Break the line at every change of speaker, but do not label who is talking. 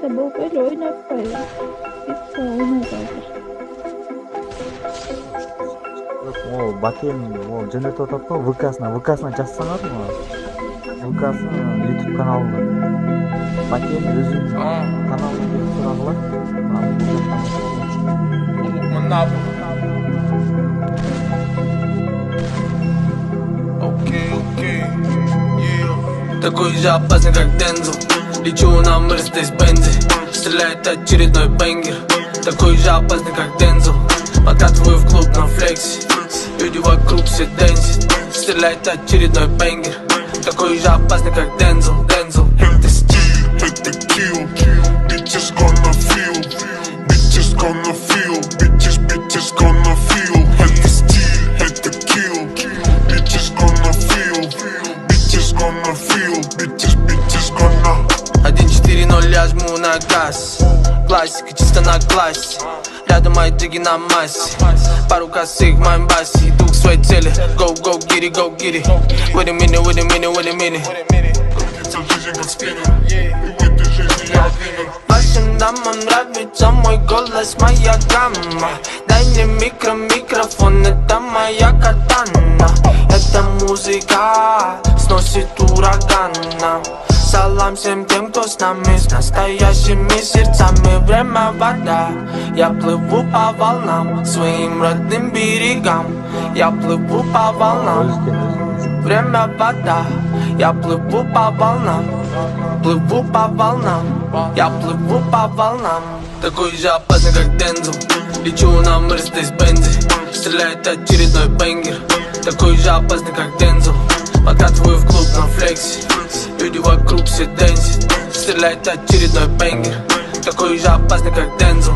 собой böyle oynatmayın. Hiç olmayacak.
О, Бакен, о, жөнөтүп атат го ВКсына жазсаңарбы? ВКсынын YouTube каналына. Бакен өзүнүн каналына келип сурагыла.
Такой же опасный, как Дензел. Лечу на Мерседес-Бензе. Стреляет очередной бенгер. Такой же опасный, как Дензел. Подкатываю в клуб на флексе. Люди вокруг все дэнсят. Стреляет очередной бенгер. Такой же опасный, как Дензел.
Hate the steal, hate the kill. Bitches gonna feel. Bitches gonna feel. Bitches gonna feel. Hate the steal, hate the kill. Bitches gonna feel. Bitches gonna feel. Bitches gonna.
1-4-0 я жму на газ. Классика чисто на классе. Рядом мои джиги на массе. Пару косых в моем басе. Иду к своей цели. Go get it, go get it. Wait a minute.
Эта жизнь как спиннер. И в этой жизни я winner.
Вашим дамам нравится мой голос, моя гамма. Дай мне микрофон, это моя катана. Эта музыка сносит урагана. Салам всем тем, кто с нами, с настоящими сердцами. Время вода, я плыву по волнам, своим родным берегам. Я плыву по волнам. Время вода, я плыву по волнам. Плыву по волнам, я плыву по волнам. Такой же опасный, как Дензел. Лечу на Мерседес-Бензе. Стреляет очередной бенгер. Такой же опасный, как Дензел. Подкатываю в клуб на флексе. Люди вокруг все дэнсят. Стреляет очередной бенгер. Такой же опасный, как Дензел.